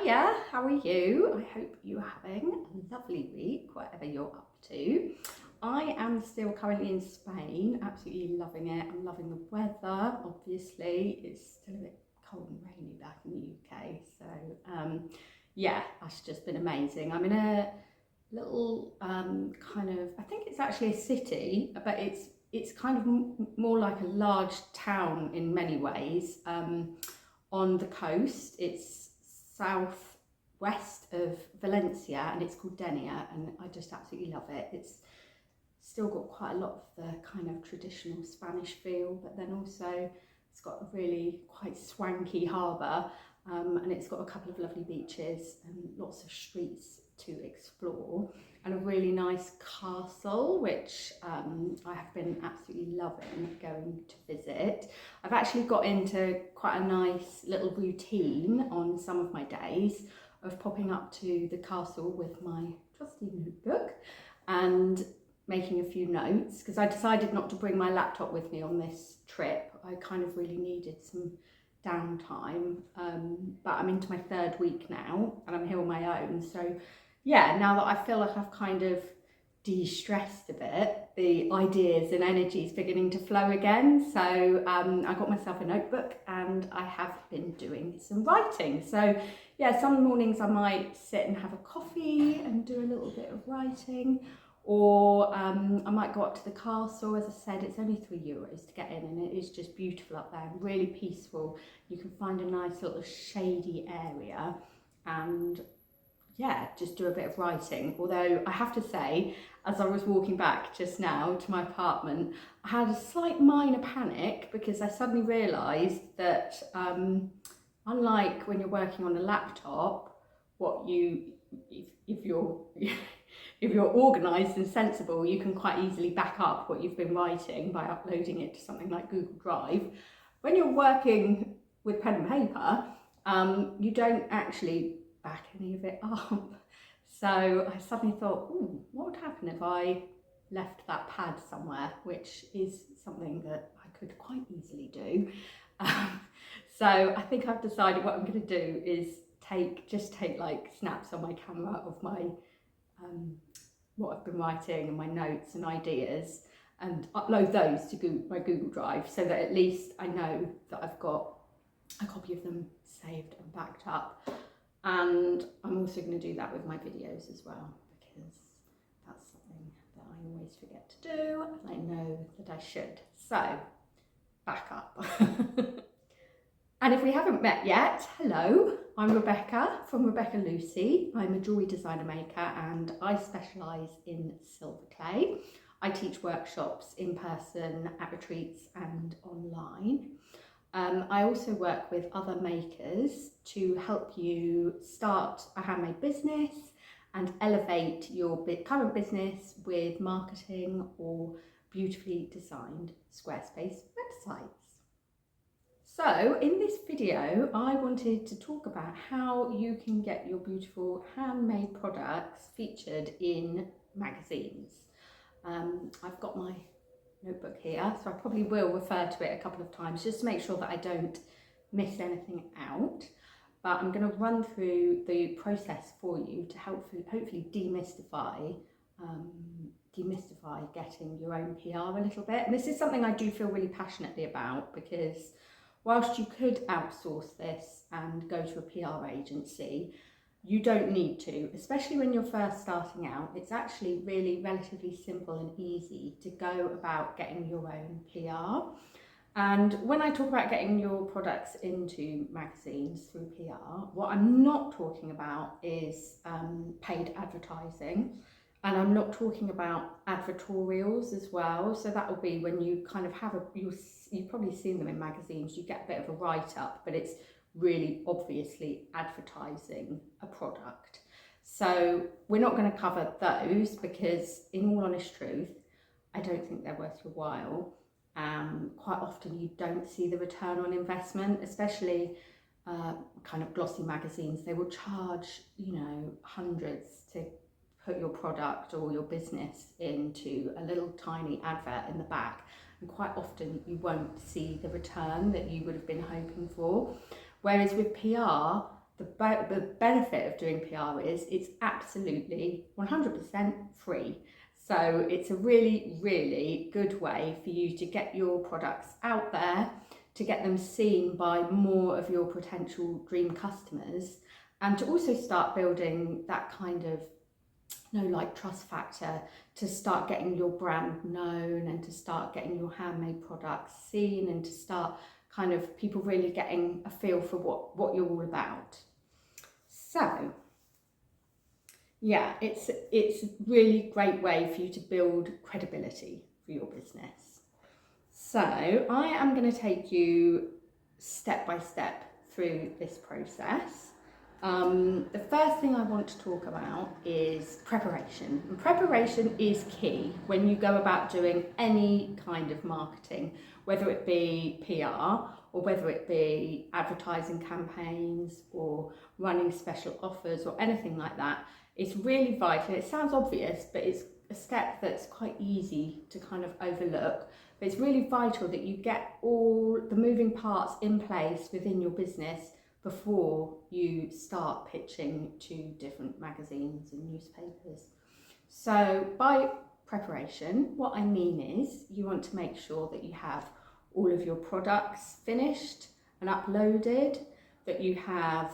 Hiya, how are you? I hope you're having a lovely week, whatever you're up to. I am still currently in Spain, absolutely loving it. I'm loving the weather, obviously. It's still a bit cold and rainy back in the UK, so yeah, that's just been amazing. I'm in a little kind of, I think it's actually a city, but it's kind of more like a large town in many ways. On the coast, it's southwest of Valencia, and it's called Denia, and I just absolutely love it. It's still got quite a lot of the kind of traditional Spanish feel, but then also it's got a really quite swanky harbour, and it's got a couple of lovely beaches and lots of streets to explore, and a really nice castle which I have been absolutely loving going to visit. I've actually got into quite a nice little routine on some of my days of popping up to the castle with my trusty notebook and making a few notes, because I decided not to bring my laptop with me on this trip. I kind of really needed some downtime, but I'm into my third week now and I'm here on my own, so yeah, now that I feel like I've kind of de-stressed a bit, the ideas and energy is beginning to flow again. So I got myself a notebook and I have been doing some writing. So yeah, some mornings I might sit and have a coffee and do a little bit of writing, or I might go up to the castle. As I said, it's only €3 to get in, and it is just beautiful up there, really peaceful. You can find a nice little shady area and yeah, just do a bit of writing. Although I have to say, as I was walking back just now to my apartment, I had a slight minor panic because I suddenly realised that unlike when you're working on a laptop, if you're if you're organised and sensible, you can quite easily back up what you've been writing by uploading it to something like Google Drive. When you're working with pen and paper, you don't actually back any of it up. So I suddenly thought, what would happen if I left that pad somewhere, which is something that I could quite easily do. So I think I've decided what I'm going to do is just take like snaps on my camera of my what I've been writing and my notes and ideas, and upload those to my Google Drive, so that at least I know that I've got a copy of them saved and backed up. And I'm also going to do that with my videos as well, because that's something that I always forget to do, and I know that I should. So, back up. And if we haven't met yet, hello, I'm Rebecca from Rebecca Lucy. I'm a jewellery designer maker and I specialise in silver clay. I teach workshops in person, at retreats and online. I also work with other makers to help you start a handmade business and elevate your current business with marketing or beautifully designed Squarespace websites. So in this video, I wanted to talk about how you can get your beautiful handmade products featured in magazines. I've got my notebook here, so I probably will refer to it a couple of times just to make sure that I don't miss anything out. But I'm going to run through the process for you to hopefully demystify getting your own PR a little bit. And this is something I do feel really passionately about, because whilst you could outsource this and go to a PR agency, you don't need to, especially when you're first starting out. It's actually really relatively simple and easy to go about getting your own PR. And when I talk about getting your products into magazines through PR, what I'm not talking about is paid advertising. And I'm not talking about advertorials as well. So that will be when you kind of have you've probably seen them in magazines, you get a bit of a write-up, but it's really obviously advertising a product. So we're not going to cover those, because in all honest truth, I don't think they're worth your while. Quite often you don't see the return on investment, especially kind of glossy magazines. They will charge, hundreds to put your product or your business into a little tiny advert in the back, and quite often you won't see the return that you would have been hoping for. Whereas with PR, the benefit of doing PR is it's absolutely 100% free. So it's a really, really good way for you to get your products out there, to get them seen by more of your potential dream customers, and to also start building that kind of like trust factor, to start getting your brand known and to start getting your handmade products seen, and to start kind of people really getting a feel for what you're all about. So yeah, it's a really great way for you to build credibility for your business. So I am going to take you step by step through this process. The first thing I want to talk about is preparation. And preparation is key when you go about doing any kind of marketing, whether it be PR or whether it be advertising campaigns or running special offers or anything like that. It's really vital. It sounds obvious, but it's a step that's quite easy to kind of overlook. But it's really vital that you get all the moving parts in place within your business before you start pitching to different magazines and newspapers. So by preparation, what I mean is you want to make sure that you have all of your products finished and uploaded, that you have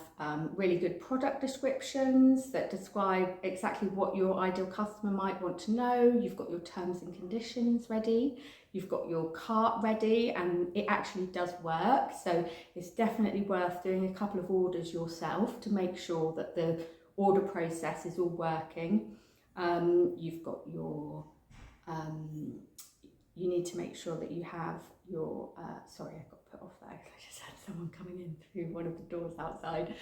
really good product descriptions that describe exactly what your ideal customer might want to know. You've got your terms and conditions ready. You've got your cart ready, and it actually does work. So it's definitely worth doing a couple of orders yourself to make sure that the order process is all working. You've got your, you need to make sure that you have your, sorry, I got put off there. I just had someone coming in through one of the doors outside.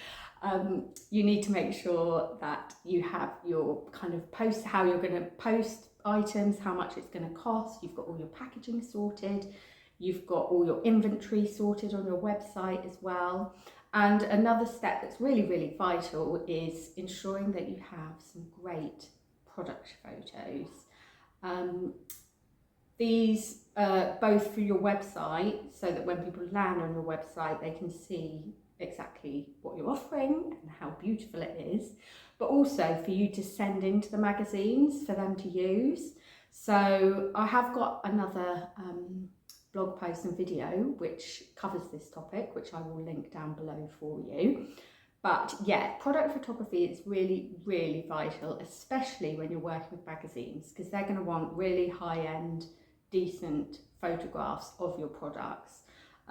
You need to make sure that you have your kind of post, how you're going to post items, how much it's going to cost. You've got all your packaging sorted. You've got all your inventory sorted on your website as well. And another step that's really, really vital is ensuring that you have some great product photos. These both for your website, so that when people land on your website they can see exactly what you're offering and how beautiful it is, but also for you to send into the magazines for them to use. So I have got another blog post and video which covers this topic, which I will link down below for you. But yeah, product photography is really, really vital, especially when you're working with magazines, because they're going to want really high-end, decent photographs of your products.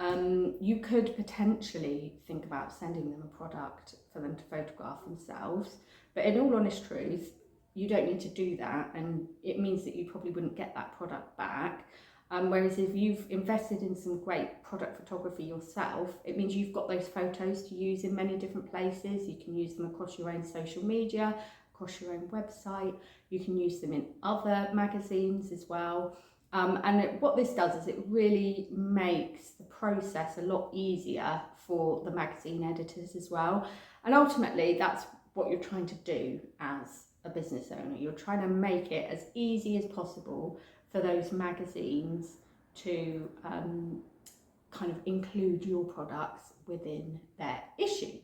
You could potentially think about sending them a product for them to photograph themselves, but in all honest truth, you don't need to do that, and it means that you probably wouldn't get that product back. Whereas if you've invested in some great product photography yourself, it means you've got those photos to use in many different places. You can use them across your own social media, across your own website. You can use them in other magazines as well. And what this does is it really makes the process a lot easier for the magazine editors as well. And ultimately, that's what you're trying to do as a business owner. You're trying to make it as easy as possible for those magazines to kind of include your products within their issues.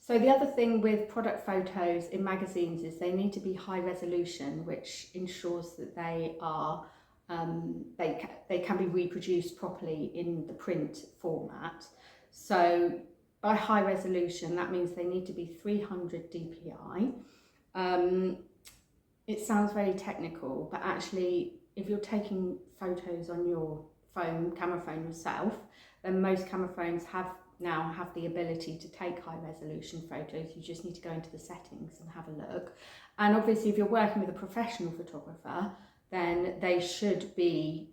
So the other thing with product photos in magazines is they need to be high resolution, which ensures that they are they can be reproduced properly in the print format. So by high resolution, that means they need to be 300 dpi. It sounds very technical, but actually if you're taking photos on your camera phone yourself, then most camera phones now have the ability to take high resolution photos. You just need to go into the settings and have a look. And obviously if you're working with a professional photographer, then they should be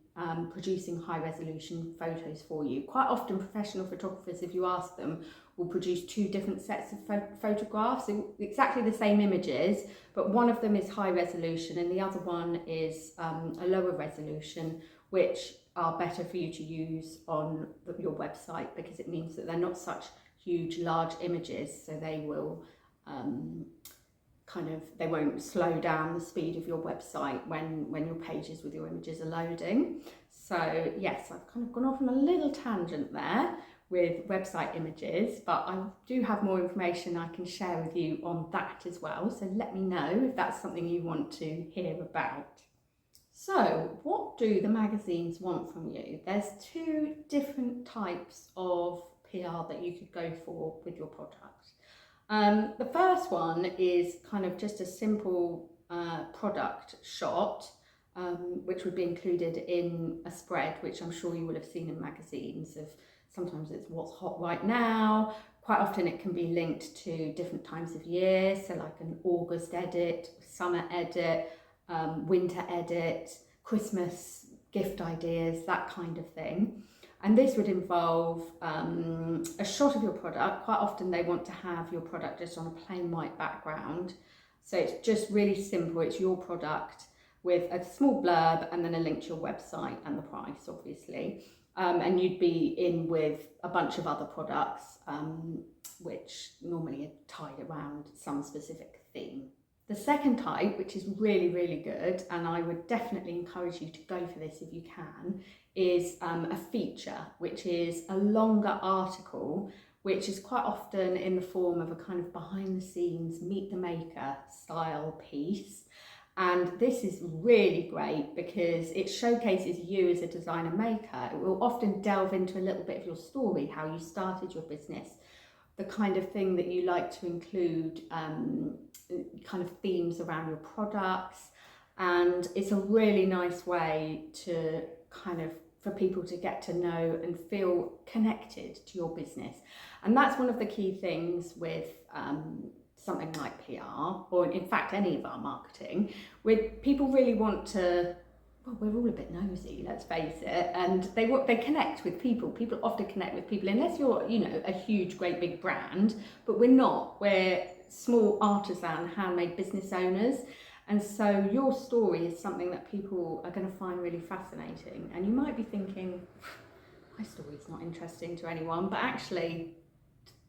producing high resolution photos for you. Quite often professional photographers, if you ask them, will produce two different sets of photographs, exactly the same images, but one of them is high resolution and the other one is a lower resolution, which are better for you to use on your website, because it means that they're not such huge, large images, so they will they won't slow down the speed of your website when your pages with your images are loading. So yes, I've kind of gone off on a little tangent there with website images, but I do have more information I can share with you on that as well. So let me know if that's something you want to hear about. So what do the magazines want from you? There's two different types of PR that you could go for with your product. The first one is kind of just a simple product shot, which would be included in a spread, which I'm sure you will have seen in magazines of sometimes it's what's hot right now. Quite often it can be linked to different times of year, so like an August edit, summer edit, winter edit, Christmas gift ideas, that kind of thing. And this would involve a shot of your product. Quite often they want to have your product just on a plain white background. So it's just really simple. It's your product with a small blurb and then a link to your website and the price, obviously. And you'd be in with a bunch of other products, which normally are tied around some specific theme. The second type, which is really, really good, and I would definitely encourage you to go for this if you can, is a feature, which is a longer article, which is quite often in the form of a kind of behind the scenes, meet the maker style piece. And this is really great because it showcases you as a designer maker. It will often delve into a little bit of your story, how you started your business, the kind of thing that you like to include, kind of themes around your products. And it's a really nice way to kind of, for people to get to know and feel connected to your business. And that's one of the key things with something like PR, or in fact any of our marketing, where people really want to, well, we're all a bit nosy, let's face it, and they connect with people. People often connect with people, unless you're, you know, a huge, great big brand, but we're not. We're small artisan, handmade business owners. And so your story is something that people are going to find really fascinating. And you might be thinking, my story's not interesting to anyone, but actually,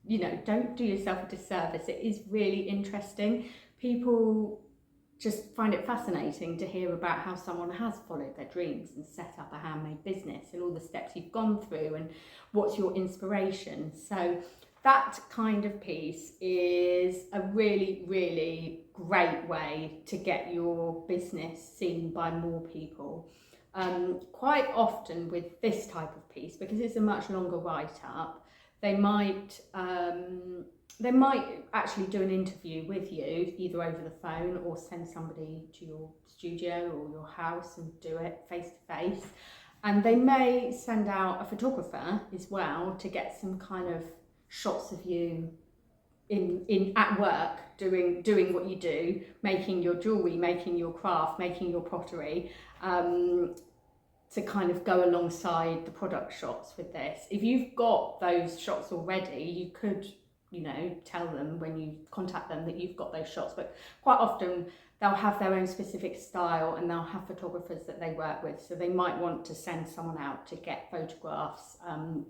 you know, don't do yourself a disservice. It is really interesting. People just find it fascinating to hear about how someone has followed their dreams and set up a handmade business and all the steps you've gone through and what's your inspiration. So that kind of piece is a really, really great way to get your business seen by more people. Quite often with this type of piece, because it's a much longer write-up, they might actually do an interview with you, either over the phone or send somebody to your studio or your house and do it face to face. And they may send out a photographer as well to get some kind of shots of you in at work doing what you do, making your jewellery, making your craft, making your pottery, to kind of go alongside the product shots with this. If you've got those shots already, you could, you know, tell them when you contact them that you've got those shots, but quite often they'll have their own specific style and they'll have photographers that they work with, so they might want to send someone out to get photographs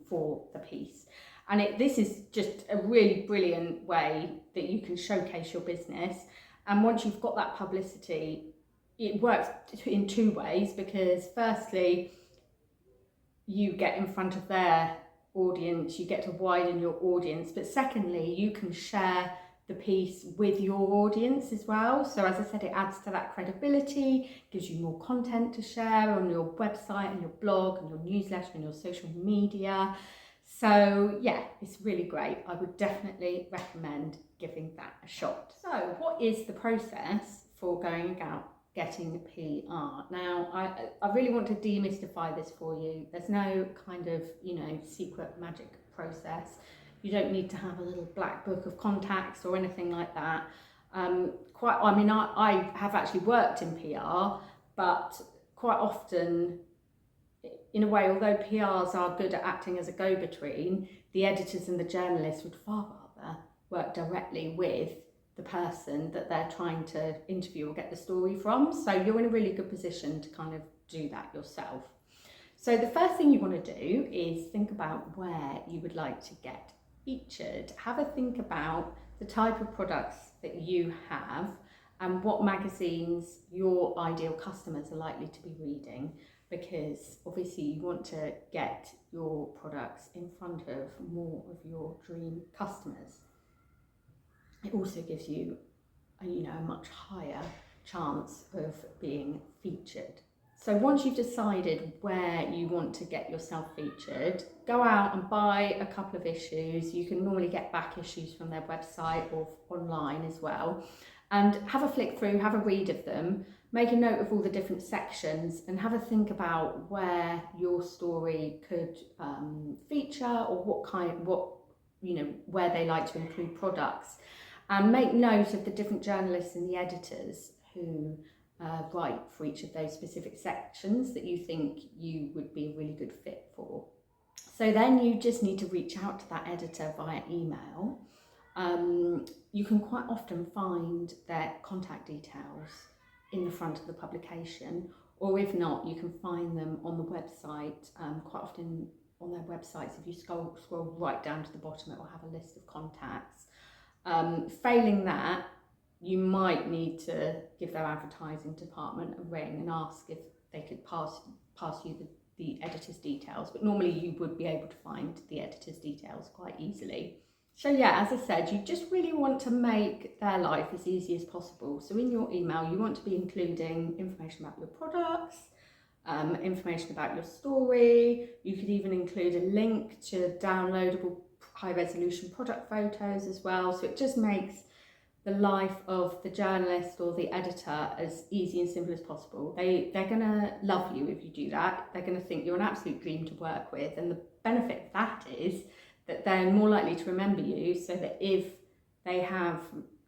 for the piece. And this is just a really brilliant way that you can showcase your business. And once you've got that publicity, it works in two ways, because firstly, you get in front of their audience, you get to widen your audience, but secondly, you can share the piece with your audience as well. So as I said, it adds to that credibility, gives you more content to share on your website and your blog and your newsletter and your social media. So yeah, it's really great. I would definitely recommend giving that a shot. So what is the process for going about getting PR? Now, I really want to demystify this for you. There's no kind of, you know, secret magic process. You don't need to have a little black book of contacts or anything like that. I have actually worked in PR, but quite often, in a way, although PRs are good at acting as a go-between, the editors and the journalists would far rather work directly with the person that they're trying to interview or get the story from. So you're in a really good position to kind of do that yourself. So the first thing you want to do is think about where you would like to get featured. Have a think about the type of products that you have and what magazines your ideal customers are likely to be reading, because obviously you want to get your products in front of more of your dream customers. It also gives you a much higher chance of being featured. So once you've decided where you want to get yourself featured, go out and buy a couple of issues. You can normally get back issues from their website or online as well, and have a flick through, have a read of them, make a note of all the different sections, and have a think about where your story could feature, or where they like to include products. And make note of the different journalists and the editors who write for each of those specific sections that you think you would be a really good fit for. So then you just need to reach out to that editor via email. You can quite often find their contact details in the front of the publication, or if not, you can find them on the website. Quite often on their websites, if you scroll right down to the bottom, it will have a list of contacts. Failing that, you might need to give their advertising department a ring and ask if they could pass you the editor's details, but normally you would be able to find the editor's details quite easily. So yeah, as I said, you just really want to make their life as easy as possible. So in your email, you want to be including information about your products, information about your story. You could even include a link to downloadable high-resolution product photos as well. So it just makes the life of the journalist or the editor as easy and simple as possible. They're going to love you if you do that. They're going to think you're an absolute dream to work with, and the benefit of that is that they're more likely to remember you, so that if they have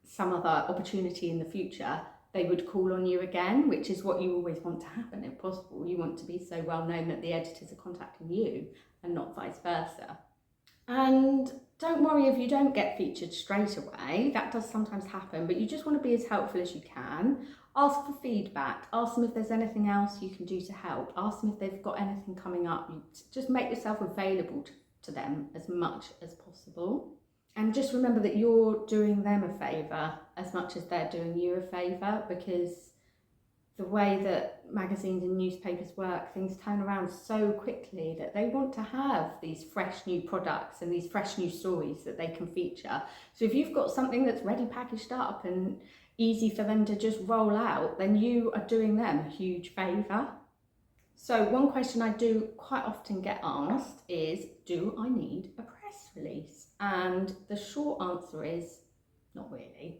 some other opportunity in the future, they would call on you again, which is what you always want to happen if possible. You want to be so well known that the editors are contacting you and not vice versa. And don't worry if you don't get featured straight away. That does sometimes happen, but you just want to be as helpful as you can. Ask for feedback. Ask them if there's anything else you can do to help. Ask them if they've got anything coming up. Just make yourself available to them as much as possible. And just remember that you're doing them a favour as much as they're doing you a favour, because the way that magazines and newspapers work, things turn around so quickly that they want to have these fresh new products and these fresh new stories that they can feature. So if you've got something that's ready packaged up and easy for them to just roll out, then you are doing them a huge favour. So one question I do quite often get asked is, do I need a press release? And the short answer is, not really.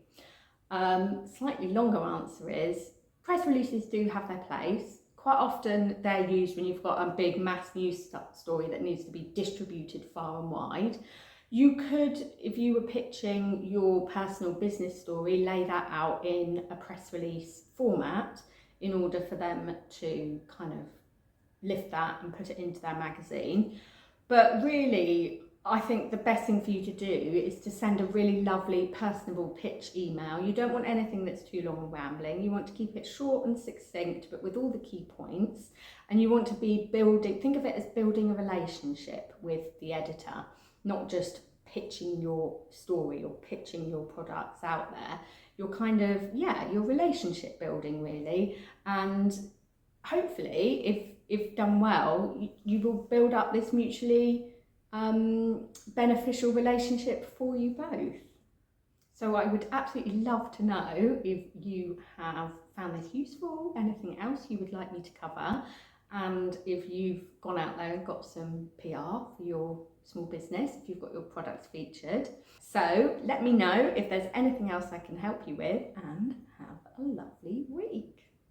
Slightly longer answer is, press releases do have their place. Quite often they're used when you've got a big mass news story that needs to be distributed far and wide. You could, if you were pitching your personal business story, lay that out in a press release format in order for them to kind of lift that and put it into their magazine. But really, I think the best thing for you to do is to send a really lovely, personable pitch email. You don't want anything that's too long and rambling. You want to keep it short and succinct, but with all the key points. And you want to be think of it as building a relationship with the editor, not just pitching your story or pitching your products out there. You're kind of, you're relationship building really. And hopefully, if done well, you will build up this mutually beneficial relationship for you both. So I would absolutely love to know if you have found this useful, anything else you would like me to cover, and if you've gone out there and got some PR for your small business, if you've got your products featured. So let me know if there's anything else I can help you with, and have a lovely week.